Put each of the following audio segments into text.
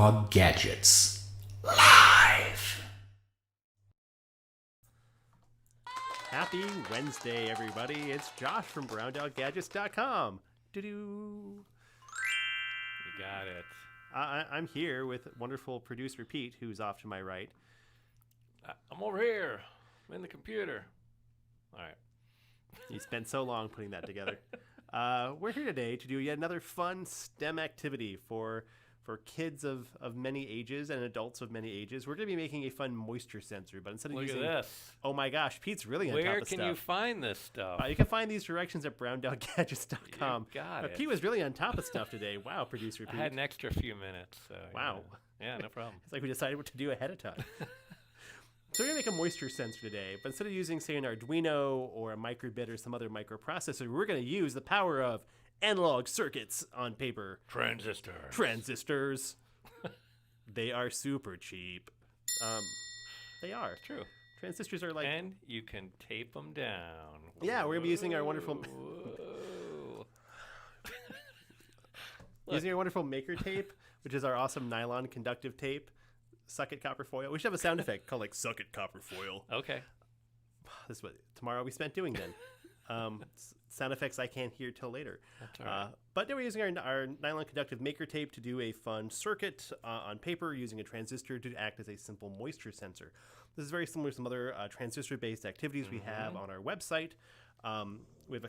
Dog Gadgets. Live! Happy Wednesday, everybody. It's Josh from BrownDogGadgets.com. Doo-doo. You got it. I'm here with wonderful producer Pete, who's off to my right. I'm over here. I'm in the computer. All right. You spent so long putting that together. We're here today to do yet another fun STEM activity for kids of many ages and adults of many ages. We're going to be making a fun moisture sensor, but instead of Look using... at this. Oh my gosh, Pete's really on top Where of can stuff. you find this stuff? You can find these directions at BrownDogGadgets.com. You got it. Pete was really on top of stuff today. Wow, producer Pete. I had an extra few minutes. So, Wow. Yeah, no problem. It's like we decided what to do ahead of time. So we're going to make a moisture sensor today, but instead of using, say, an Arduino or a microbit or some other microprocessor, we're going to use the power of analog circuits on paper. Transistors. They are super cheap. They are. True. Transistors are like... And you can tape them down. Yeah, we're going to be using our wonderful... Whoa. using our wonderful maker tape, which is our awesome nylon conductive tape. Suck it, copper foil. We should have a sound effect called like "suck it, copper foil." Okay. This is what tomorrow we spent doing then. Sound effects I can't hear till later. That's all right. But then we're using our nylon conductive maker tape to do a fun circuit on paper using a transistor to act as a simple moisture sensor. This is very similar to some other transistor-based activities we have on our website. We have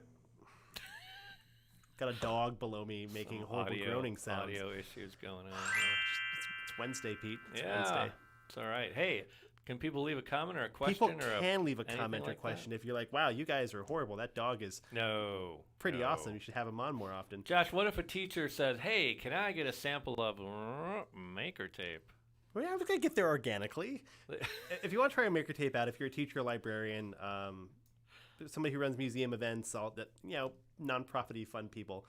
got a dog below me making horrible groaning sounds. Audio issues going on here. It's Wednesday, Pete. It's Yeah, Wednesday. it's all right. Hey, can people leave a comment or a question? People or can leave a anything comment or like question that? if you're like, wow, you guys are horrible. That dog is pretty No. awesome. You should have him on more often. Josh, what if a teacher says, hey, can I get a sample of maker tape? We're going to get there organically. If you want to try a maker tape out, if you're a teacher, librarian, somebody who runs museum events, all that, non-profit-y fun people,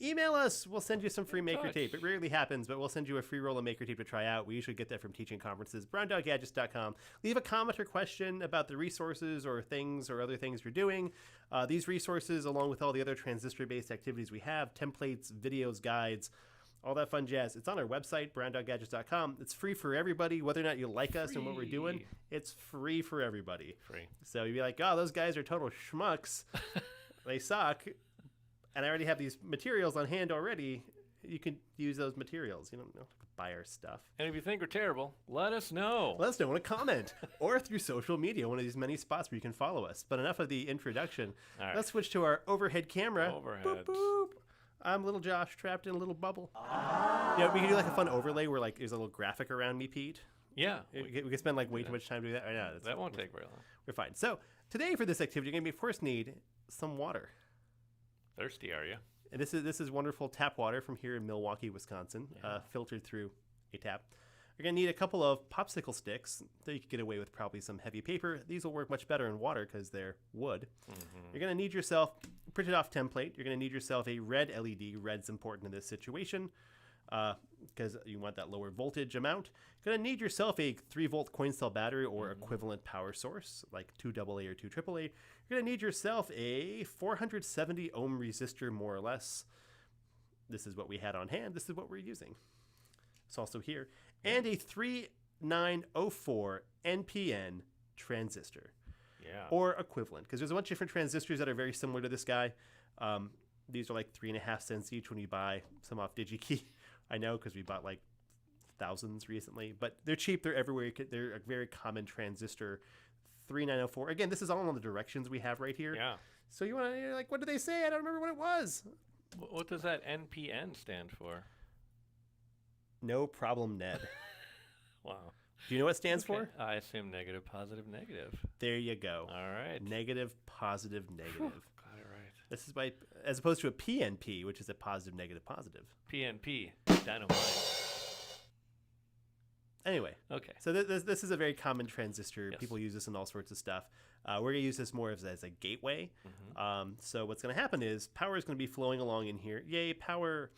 email us. We'll send you some free maker tape. It rarely happens, but we'll send you a free roll of maker tape to try out. We usually get that from teaching conferences. BrownDogGadgets.com. Leave a comment or question about the resources or things or other things you're doing. These resources, along with all the other transistor-based activities we have, templates, videos, guides, all that fun jazz. It's on our website, BrownDogGadgets.com. It's free for everybody, whether or not you like us and what we're doing. It's free for everybody. Free. So you'd be like, oh, those guys are total schmucks. They suck. And I already have these materials on hand already. You can use those materials. You don't have to buy our stuff. And if you think we're terrible, let us know. Let us know in a comment or through social media, one of these many spots where you can follow us. But enough of the introduction. All right. Let's switch to our overhead camera. Overhead. Boop, boop. I'm little Josh trapped in a little bubble. Yeah, we can do like a fun overlay where like there's a little graphic around me, Pete. Yeah. We could spend like way too much time doing that. I know, That won't take very long. We're fine. So today for this activity, you're going to first need some water. Thirsty, are you? And this is wonderful tap water from here in Milwaukee, Wisconsin, filtered through a tap. You're going to need a couple of popsicle sticks that you can get away with probably some heavy paper. These will work much better in water because they're wood. You're going to need yourself a printed off template. You're going to need yourself a red LED. Red's important in this situation because you want that lower voltage amount. You're going to need yourself a 3-volt coin cell battery or equivalent power source like 2 AA or 2 AAA. You're going to need yourself a 470 ohm resistor, more or less. This is what we had on hand. This is what we're using. It's also here. And a 3904 NPN transistor. Yeah. Or equivalent, because there's a bunch of different transistors that are very similar to this guy. These are like 3.5 cents each when you buy some off DigiKey. I know because we bought like thousands recently, but they're cheap. They're everywhere. They're a very common transistor. 3904. Again, this is all on the directions we have right here. Yeah. So you're like, what did they say? I don't remember what it was. What does that NPN stand for? No problem, Ned. Wow. Do you know what it stands for? I assume negative, positive, negative. There you go. All right. Negative, positive, negative. Got it right. This is by, as opposed to a PNP, which is a positive, negative, positive. PNP. Dynamite. Anyway. Okay. So this is a very common transistor. Yes. People use this in all sorts of stuff. We're going to use this more as a gateway. So what's going to happen is power is going to be flowing along in here. Yay, power.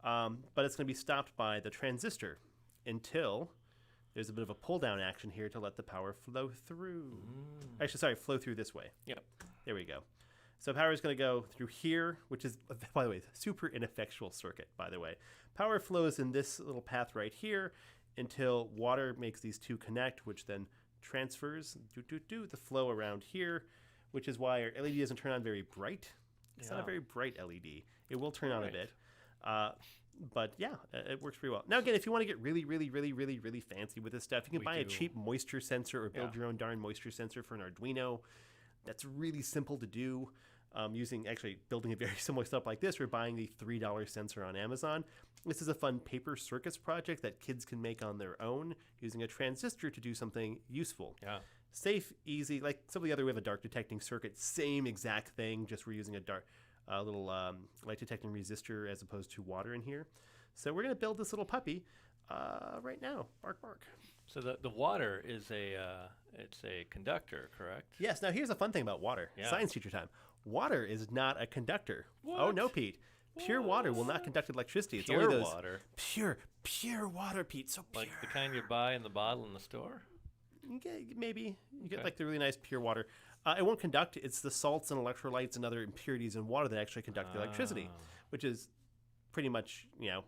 But it's going to be stopped by the transistor until there's a bit of a pull down action here to let the power flow through. Actually, sorry, flow through this way. Yep. There we go. So power is going to go through here, which is, by the way, super ineffectual circuit, by the way. Power flows in this little path right here until water makes these two connect, which then transfers the flow around here, which is why our LED doesn't turn on very bright. It's not a very bright LED. It will turn on a bit. But yeah, it works pretty well. Now, again, if you want to get really, really, really, really, really fancy with this stuff, you can buy a cheap moisture sensor or build your own darn moisture sensor for an Arduino. That's really simple to do. Building a very similar stuff like this, we're buying the $3 sensor on Amazon. This is a fun paper circuits project that kids can make on their own using a transistor to do something useful. Yeah. Safe, easy, like some of the other, we have a dark detecting circuit, same exact thing, just we're using a little light detecting resistor as opposed to water in here. So we're going to build this little puppy right now. Bark, bark. So the water is it's a conductor, correct? Yes. Now here's a fun thing about water. Yeah. Science teacher time. Water is not a conductor. What? Oh no, Pete. Pure water will not conduct electricity. It's pure only those water. Pure water, Pete. So pure. Like the kind you buy in the bottle in the store? Maybe. You get like the really nice pure water. It won't conduct. It's the salts and electrolytes and other impurities in water that actually conduct the electricity, which is pretty much,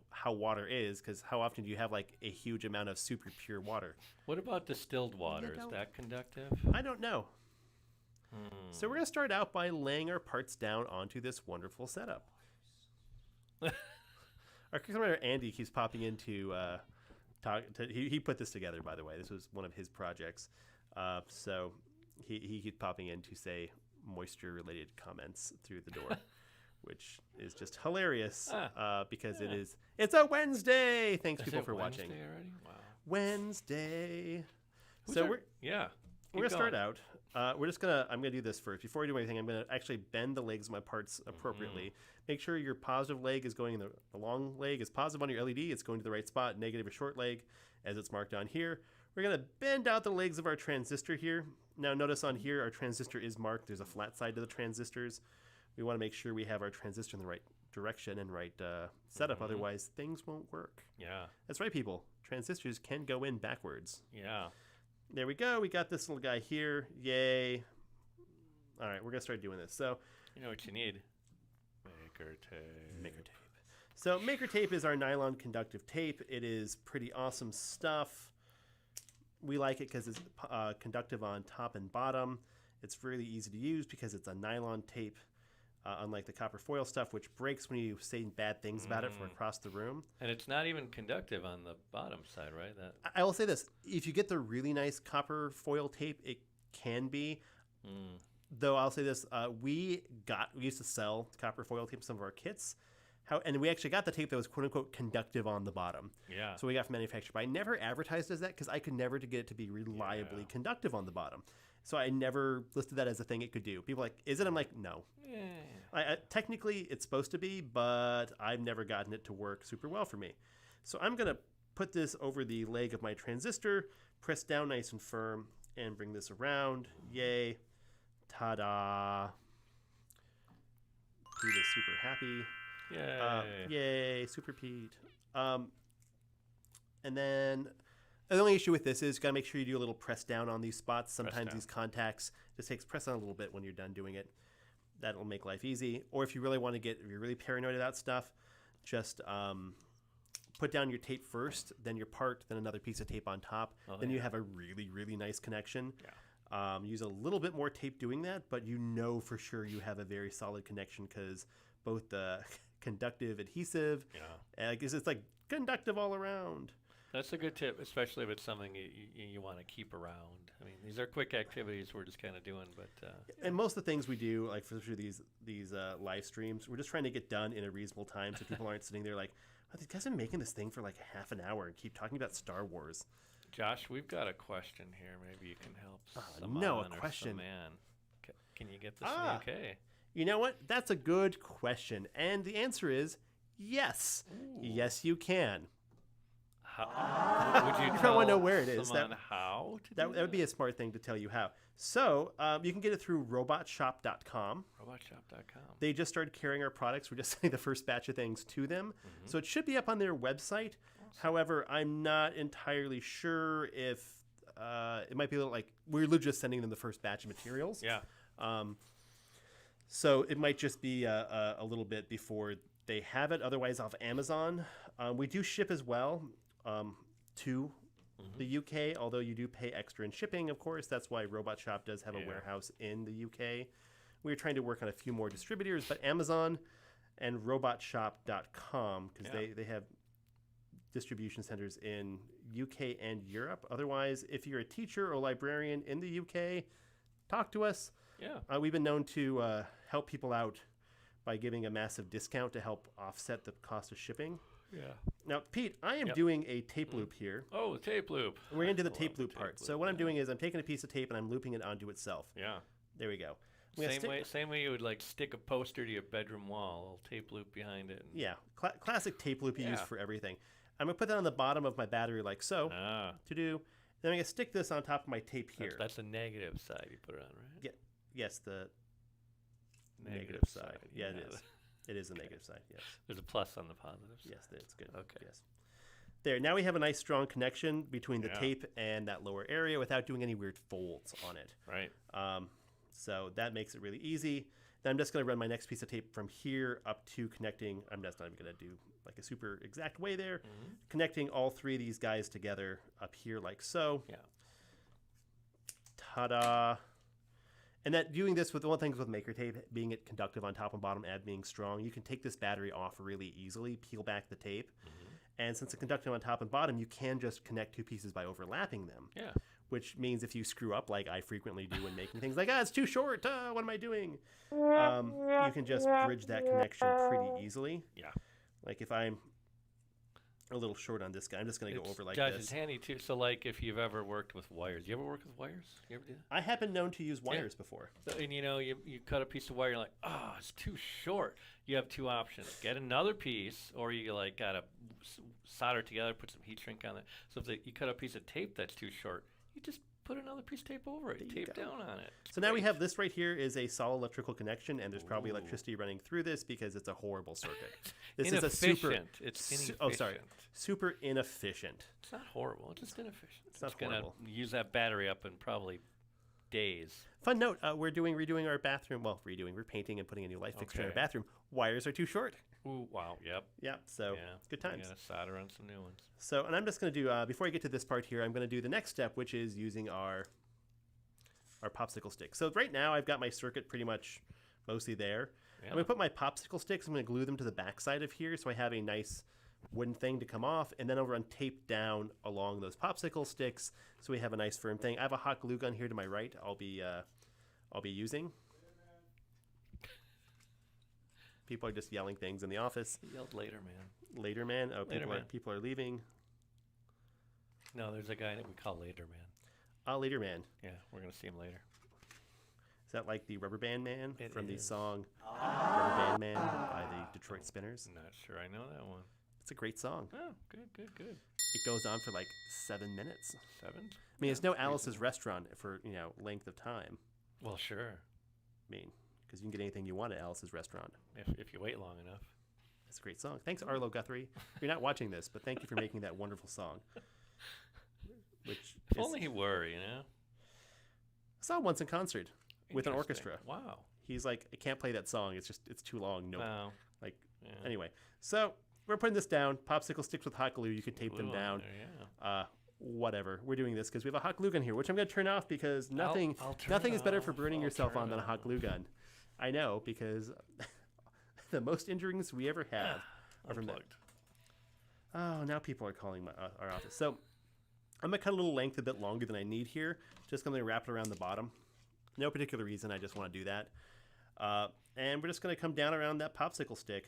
how water is, because how often do you have like a huge amount of super pure water? What about distilled water? Is that conductive? I don't know. So we're going to start out by laying our parts down onto this wonderful setup. Our customer Andy keeps popping in to he put this together, by the way. This was one of his projects. So he keeps popping in to say moisture-related comments through the door, which is just hilarious because it's a Wednesday. Thanks, people, for watching. Wednesday already? Wow. Wednesday. We're gonna start out. I'm gonna do this first. Before I do anything, I'm gonna actually bend the legs of my parts appropriately. Make sure your positive leg is going the long leg is positive on your LED. It's going to the right spot. Negative or short leg, as it's marked on here. We're gonna bend out the legs of our transistor here. Now notice on here our transistor is marked. There's a flat side to the transistors. We want to make sure we have our transistor in the right direction and right setup. Otherwise, things won't work. Yeah, that's right, people. Transistors can go in backwards. Yeah. There we go. We got this little guy here. Yay. All right, we're going to start doing this. So, you know what you need? Maker tape. Maker tape. So, Maker tape is our nylon conductive tape. It is pretty awesome stuff. We like it because it's conductive on top and bottom. It's really easy to use because it's a nylon tape, unlike the copper foil stuff, which breaks when you say bad things about it from across the room. And it's not even conductive on the bottom side, right? I will say this. If you get the really nice copper foil tape, it can be. Though I'll say this. We used to sell copper foil tape in some of our kits. And we actually got the tape that was quote-unquote conductive on the bottom. Yeah. So we got from manufacturer. But I never advertised as that because I could never get it to be reliably conductive on the bottom. So I never listed that as a thing it could do. People are like, is it? I'm like, no. Yeah. Technically, it's supposed to be, but I've never gotten it to work super well for me. So I'm going to put this over the leg of my transistor, press down nice and firm, and bring this around. Yay. Ta-da. Pete is super happy. Yay, Super Pete. And then the only issue with this is you gotta make sure you do a little press down on these spots. Sometimes these contacts just takes press on a little bit when you're done doing it. That'll make life easy. Or if you really want to if you're really paranoid about stuff, just put down your tape first, then your part, then another piece of tape on top. Then you have a really, really nice connection. Yeah. Use a little bit more tape doing that, but you know for sure you have a very solid connection because both the conductive adhesive, it's like conductive all around. That's a good tip, especially if it's something you want to keep around. I mean, these are quick activities we're just kind of doing, but and most of the things we do, like for these live streams, we're just trying to get done in a reasonable time, so people aren't sitting there like, oh, these guys have been making this thing for like half an hour and keep talking about Star Wars. Josh, we've got a question here. Maybe you can help. A question. Man, can you get this in okay? You know what? That's a good question, and the answer is yes. Ooh. Yes, you can. Would you probably want to know where it is. How to that would be a smart thing to tell you how. So you can get it through robotshop.com. Robotshop.com. They just started carrying our products. We're just sending the first batch of things to them. So it should be up on their website. Awesome. However, I'm not entirely sure if it might be a little like we're just sending them the first batch of materials. Yeah. So it might just be a little bit before they have it. Otherwise, off Amazon. We do ship as well to the UK, although you do pay extra in shipping, of course. That's why Robot Shop does have a warehouse in the UK. We're trying to work on a few more distributors, but Amazon and robotshop.com, because they have distribution centers in UK and Europe. Otherwise, if you're a teacher or librarian in the UK, talk to us. Yeah. We've been known to help people out by giving a massive discount to help offset the cost of shipping. Yeah. Now, Pete, I am doing a tape loop here. Oh, the tape loop. We're going to do the I tape love loop the part. tape So loop, what I'm doing is I'm taking a piece of tape and I'm looping it onto itself. Yeah. There we go. Same way you would like stick a poster to your bedroom wall, a little tape loop behind it. Yeah, classic tape loop you use for everything. I'm going to put that on the bottom of my battery like so. To do. Then I'm going to stick this on top of my tape here. That's the negative side you put it on, right? Yes, the negative side. Yeah, it is. It is the negative side, yes. There's a plus on the positive side. Yes, that's good. Okay. Yes. There, now we have a nice strong connection between the tape and that lower area without doing any weird folds on it. Right. So that makes it really easy. Then I'm just going to run my next piece of tape from here up to connecting. I'm just not even going to do like a super exact way there. Connecting all three of these guys together up here like so. Yeah. Ta-da. And that doing this with one thing with Maker Tape, being it conductive on top and bottom and being strong, you can take this battery off really easily, peel back the tape. And since it's conductive on top and bottom, you can just connect two pieces by overlapping them. Yeah. Which means if you screw up, like I frequently do when making things like, it's too short, what am I doing? You can just bridge that connection pretty easily. Yeah. Like if I'm a little short on this guy, I'm just going to go over like Josh, this. it's handy too. So like if you've ever worked with wires, you ever work with wires? You ever do that? I have been known to use wires before. So, and you know, you cut a piece of wire, you're like, it's too short. You have two options. Get another piece, or you like got to solder together, put some heat shrink on it. So if you cut a piece of tape that's too short, you just put another piece of tape over it, tape down on it. So now we have this right here is a solid electrical connection, and there's probably electricity running through this because it's a horrible circuit. This is a super. It's inefficient. Super inefficient. It's not horrible. It's just inefficient. It's not horrible. horrible. Use that battery up in probably days. Fun note: we're redoing our bathroom. Well, we're painting and putting a new light fixture in our bathroom. Wires are too short. Ooh, wow. Yep. Yep. So good times. You gotta solder on some new ones. So, and I'm just going to do before I get to this part here, I'm going to do the next step, which is using our popsicle stick. So right now I've got my circuit pretty much mostly there. I'm going to put my popsicle sticks. I'm going to glue them to the back side of here, so I have a nice wooden thing to come off, and then I'll run tape down along those popsicle sticks, so we have a nice firm thing. I have a hot glue gun here to my right. I'll be using. People are just yelling things in the office. He yelled later, man. Later, man. Oh, Later, man. People are leaving. No, there's a guy that we call Later Man. Later, man. Yeah, we're gonna see him later. Is that like the Rubber Band Man from the is. song Rubber Band Man by the Detroit Spinners? I'm not sure I know that one. It's a great song. Oh, good. It goes on for like 7 minutes. 7? I mean, it's no Alice's Restaurant for, length of time. Well, sure. I mean, because you can get anything you want at Alice's Restaurant. If you wait long enough. It's a great song. Thanks, Arlo Guthrie. You're not watching this, but thank you for making that wonderful song. If only he were, I saw him once in concert with an orchestra. Wow. He's like, I can't play that song. It's too long. Nope. No. Anyway. So we're putting this down. Popsicle sticks with hot glue. You can tape them down. Whatever. We're doing this because we have a hot glue gun here, which I'm going to turn off because nothing is better for burning yourself on than a hot glue gun. I know, because the most injuries we ever have are from that. Oh, now people are calling our office. So I'm going to cut a little length a bit longer than I need here. Just going to wrap it around the bottom. No particular reason. I just want to do that. And we're just going to come down around that popsicle stick.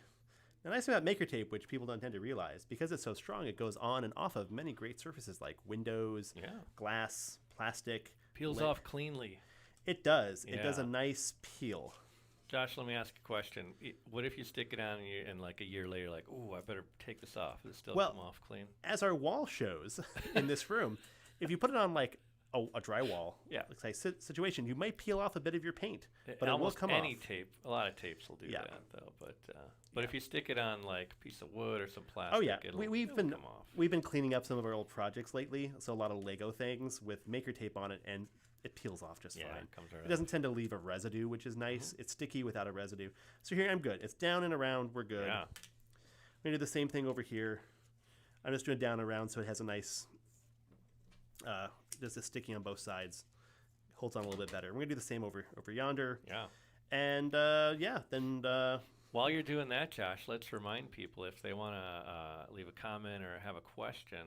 The nice thing about Maker Tape, which people don't tend to realize, because it's so strong, it goes on and off of many great surfaces like windows, glass, plastic. Peels off cleanly. It does. It does a nice peel. Josh, let me ask a question. What if you stick it on and like a year later, like, I better take this off. Does it still come off clean? As our wall shows in this room, if you put it on like a drywall situation, you might peel off a bit of your paint, but it will come off. Tape, a lot of tapes will do that though. But if you stick it on like a piece of wood or some plastic, we've come off. We've been cleaning up some of our old projects lately, so a lot of Lego things with Maker Tape on it, and it peels off just fine. It comes right It doesn't tend to leave a residue, which is nice. It's sticky without a residue. So here I'm good. It's down and around. We're good. Yeah. We're going to do the same thing over here. I'm just doing down and around so it has a nice, just a sticky on both sides. Holds on a little bit better. We're going to do the same over yonder. Yeah. And then While you're doing that, Josh, let's remind people if they want to leave a comment or have a question,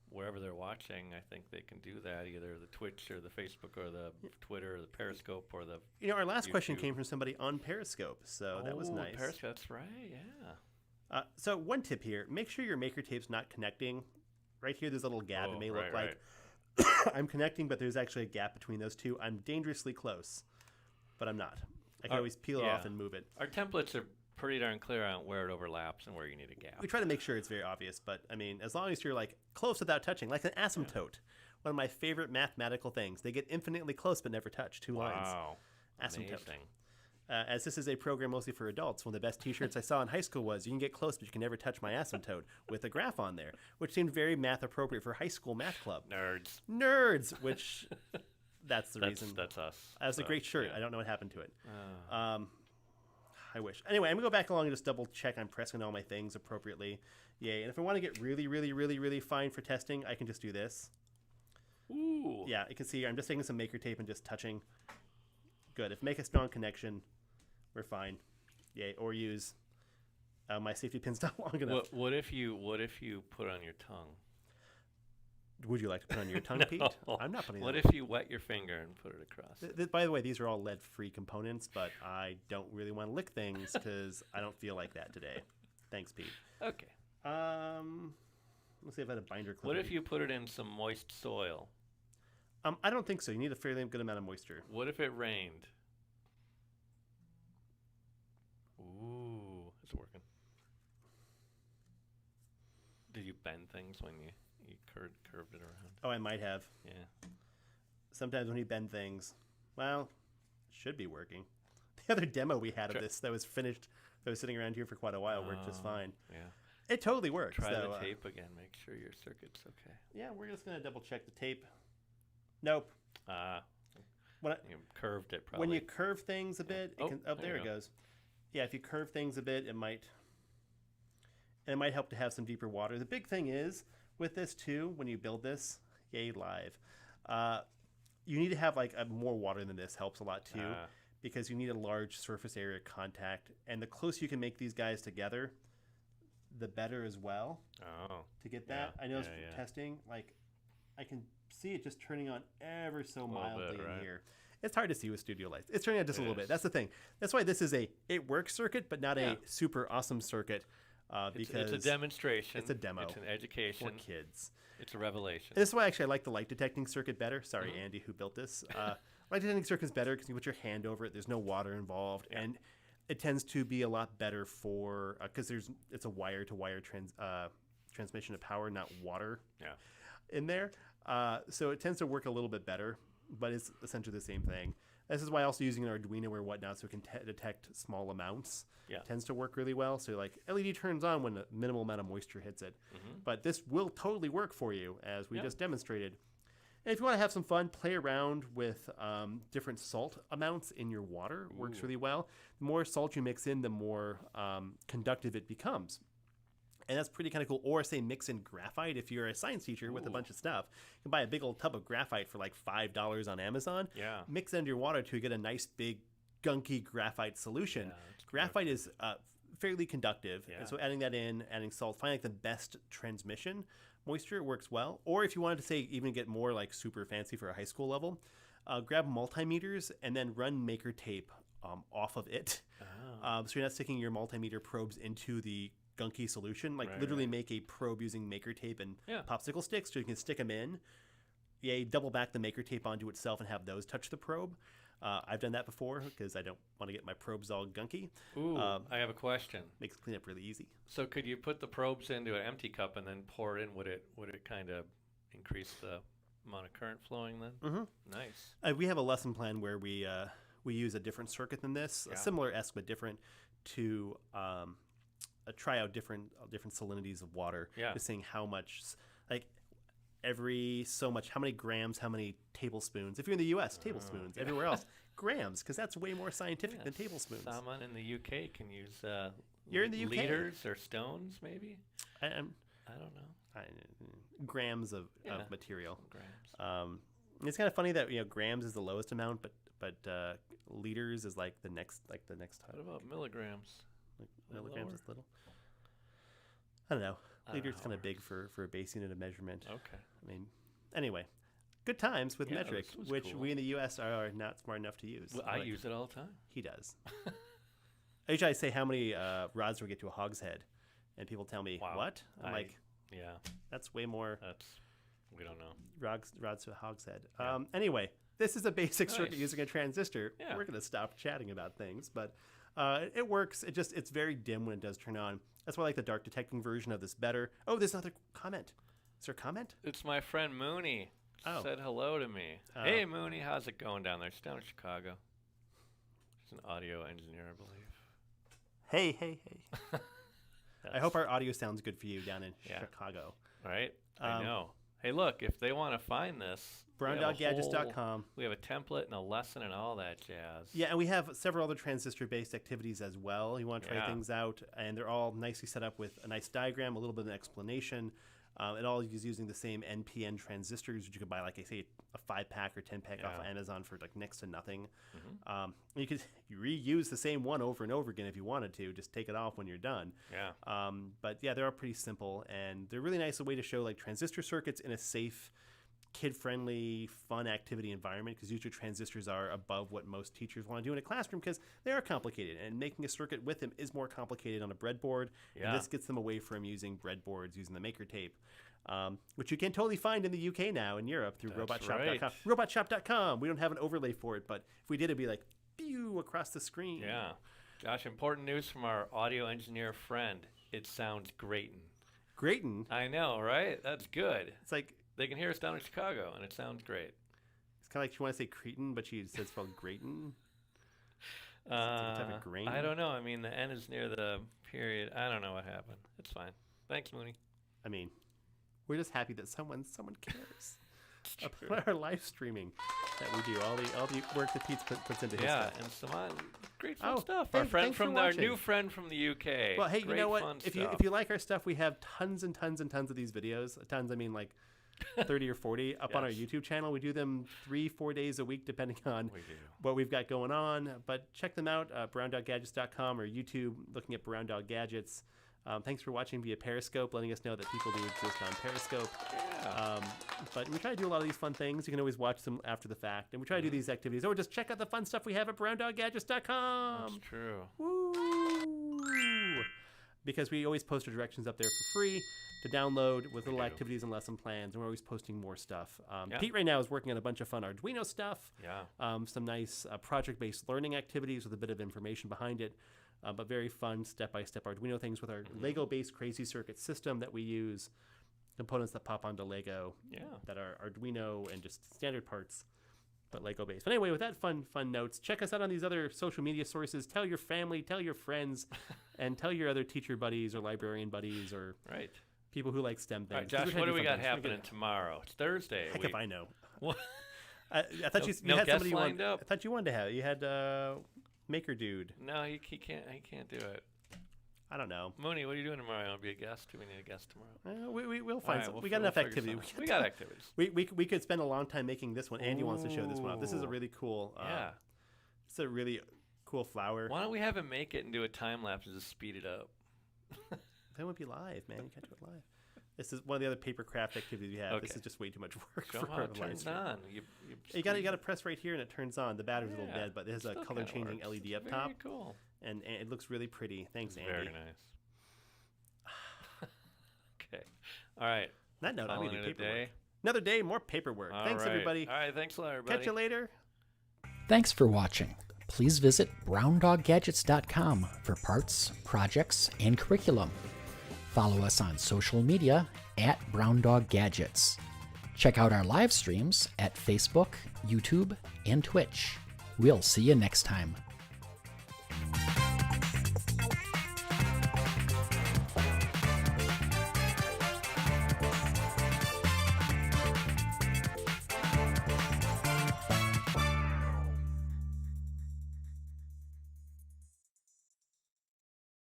wherever they're watching, I think they can do that, either the Twitch or the Facebook or the Twitter or the Periscope or the our last question YouTube. came from somebody on Periscope, so that was nice. Periscope, that's right, yeah. So one tip here, make sure your maker tape's not connecting. Right here, there's a little gap. It may look like I'm connecting, but there's actually a gap between those two. I'm dangerously close, but I'm not. I can always peel it off and move it. Our templates are pretty darn clear on where it overlaps and where you need a gap. We try to make sure it's very obvious, but I mean, as long as you're like close without touching, like an asymptote, one of my favorite mathematical things. They get infinitely close but never touch. 2 lines. Wow. Asymptote. Amazing. As this is a program mostly for adults, one of the best T-shirts I saw in high school was "You can get close, but you can never touch my asymptote" with a graph on there, which seemed very math appropriate for high school math club. Nerds, which that's the reason. That's us. That's a great shirt. Yeah. I don't know what happened to it. I wish. Anyway, I'm gonna go back along and just double check I'm pressing all my things appropriately. Yay! And if I want to get really, really, really, really fine for testing, I can just do this. Ooh. Yeah, you can see I'm just taking some maker tape and just touching. Good. If make a strong connection, we're fine. Yay. Or use my safety pin's not long enough. What if you put it on your tongue? Would you like to put on your tongue, No. Pete? I'm not putting it What on. if you wet your finger and put it across? By the way, these are all lead-free components, but I don't really want to lick things because I don't feel like that today. Thanks, Pete. Okay. Let's see if I had a binder clip. What if you put it in some moist soil? I don't think so. You need a fairly good amount of moisture. What if it rained? Ooh, it's working. Did you bend things when you curved it around? Oh, I might have. Yeah. Sometimes when you bend things, well, it should be working. The other demo we had of this that was finished, that was sitting around here for quite a while, worked just fine. Yeah. It totally works. Try so, the tape again. Make sure your circuit's okay. Yeah, we're just going to double check the tape. Nope. You curved it probably. When you curve things a bit, there it go. goes. Yeah, if you curve things a bit, it might help to have some deeper water. The big thing is with this too, when you build this, yay live, you need to have like more water than this helps a lot too, because you need a large surface area contact, and the closer you can make these guys together, the better as well. Oh. To get that, I know from testing, like I can see it just turning on ever so mildly in here. It's hard to see with studio lights. It's turning on just a little bit. That's the thing. That's why this is it works circuit, but not a super awesome circuit. Because it's a demonstration. It's a demo. It's an education. For kids. It's a revelation. And this is why actually I like the light detecting circuit better. Sorry, Andy, who built this. Light detecting circuit is better because you put your hand over it. There's no water involved, and it tends to be a lot better for because it's a wire-to-wire transmission of power, not water. In there. So it tends to work a little bit better, but it's essentially the same thing. This is why also using an Arduino or whatnot so it can detect small amounts tends to work really well. So like LED turns on when a minimal amount of moisture hits it. But this will totally work for you as we just demonstrated. And if you want to have some fun, play around with different salt amounts in your water. Works really well. The more salt you mix in, the more conductive it becomes. And that's pretty kind of cool. Or say mix in graphite. If you're a science teacher with a bunch of stuff, you can buy a big old tub of graphite for like $5 on Amazon. Mix it into your water to get a nice big gunky graphite solution. Graphite is fairly conductive. And so adding that in, adding salt, find like the best transmission moisture works well. Or if you wanted to say even get more like super fancy for a high school level, grab multimeters and then run maker tape off of it. So you're not sticking your multimeter probes into the gunky solution, like literally make a probe using maker tape and popsicle sticks so you can stick them in. Double back the maker tape onto itself and have those touch the probe. I've done that before because I don't want to get my probes all gunky. I have a question. Makes cleanup really easy. So could you put the probes into an empty cup and then pour it in? Would it kind of increase the amount of current flowing then? Nice. We have a lesson plan where we use a different circuit than this, a similar-esque but different, to try out different salinities of water. Just seeing how much, like, every so much, how many grams, how many tablespoons. If you're in the U.S., tablespoons. Everywhere else, grams, because that's way more scientific than tablespoons. Someone in the U.K. can use You're in the UK. liters or stones, maybe? I don't know. Grams of material. Grams. It's kind of funny that grams is the lowest amount, but liters is like the next type. What about milligrams? Like milligrams is little. I don't know. Liter's kind of big for a base unit of measurement. Okay. I mean, anyway, good times with metric, this was which cool. we in the U.S. are not smart enough to use. Well, I use it all the time. He does. I usually say how many rods do we get to a hogshead, and people tell me what? I'm like, yeah, that's way more. We don't know. Rods to a hogshead. Anyway, this is a basic circuit Nice. using a transistor. Yeah. We're gonna stop chatting about things, but it works. It's very dim when it does turn on. That's why I like the dark detecting version of this better. Oh, there's another comment. Is there a comment? It's my friend Mooney. Oh. Said hello to me. Hey, Mooney, how's it going down there? She's down in Chicago. She's an audio engineer, I believe. Hey. I hope our audio sounds good for you down in Chicago. Right? I know. Hey, look, if they want to find this, BrownDogGadgets.com. We have a template and a lesson and all that jazz. Yeah, and we have several other transistor-based activities as well. You want to try things out, and they're all nicely set up with a nice diagram, a little bit of an explanation. It all is using the same NPN transistors, which you could buy, like I say, a 5-pack or 10-pack off of Amazon for like next to nothing. You could reuse the same one over and over again if you wanted to. Just take it off when you're done. Yeah. But yeah, they're all pretty simple, and they're really nice. A way to show like transistor circuits in a safe, kid-friendly, fun activity environment, because usually transistors are above what most teachers want to do in a classroom because they are complicated, and making a circuit with them is more complicated on a breadboard. And this gets them away from using breadboards, using the maker tape, which you can totally find in the UK now, in Europe, through robotshop.com. Right. Robotshop.com. We don't have an overlay for it, but if we did, it'd be like, pew, across the screen. Yeah. Josh, important news from our audio engineer friend. It sounds gratin'. Gratin? I know, right? That's good. It's like... They can hear us down in Chicago, and it sounds great. It's kind of like she wants to say cretin, but she says it's called gratin. Type of grain. I don't know. I mean, the N is near the period. I don't know what happened. It's fine. Thanks, Mooney. I mean, we're just happy that someone cares about our live streaming that we do. All the work that Pete puts into his stuff. And some great fun stuff. Our new friend from the UK. Well, hey, great you know what? If you like our stuff, we have tons and tons and tons of these videos. Tons, I mean, like 30 or 40 up on our YouTube channel. We do them 3-4 days a week, depending on what we've got going on. But check them out, BrownDogGadgets.com or YouTube, looking at Brown Dog Gadgets. Thanks for watching via Periscope, letting us know that people do exist on Periscope. But we try to do a lot of these fun things. You can always watch them after the fact. And we try to do these activities. Or just check out the fun stuff we have at BrownDogGadgets.com. That's true. Woo! Because we always post our directions up there for free to download with little activities and lesson plans. And we're always posting more stuff. Pete right now is working on a bunch of fun Arduino stuff. Some nice project-based learning activities with a bit of information behind it. But very fun step-by-step Arduino things with our Lego-based crazy circuit system that we use. Components that pop onto Lego that are Arduino and just standard parts, but Lego-based. But anyway, with that fun notes, check us out on these other social media sources. Tell your family, tell your friends, and tell your other teacher buddies or librarian buddies or people who like STEM things. All right, Josh, what do we got happening tomorrow? It's Thursday. Heck if I know. What? I thought you had somebody you lined up. I thought you wanted to have. You had Maker Dude. No, he can't do it. I don't know. Mooney, what are you doing tomorrow? You want to be a guest? Do we need a guest tomorrow? We'll find some. We got enough activity. We got activities. We could spend a long time making this one. Andy wants to show this one off. This is a really cool. It's a really cool flower. Why don't we have him make it and do a time lapse and just speed it up? That would be live, man. You can't do it live. This is one of the other paper craft activities we have. Okay. This is just way too much work Show for how a it live turns stream. on. You got to press right here and it turns on. The battery's a little dead, but there's a color changing LED up top. Very cool. And it looks really pretty. Thanks, Andy. Very nice. Okay. All right. That note, I'm going to do paperwork. Another day, more paperwork. Thanks, everybody. All right. Thanks a lot, everybody. Catch you later. Thanks for watching. Please visit BrownDogGadgets.com for parts, projects, and curriculum. Follow us on social media at BrownDogGadgets. Check out our live streams at Facebook, YouTube, and Twitch. We'll see you next time.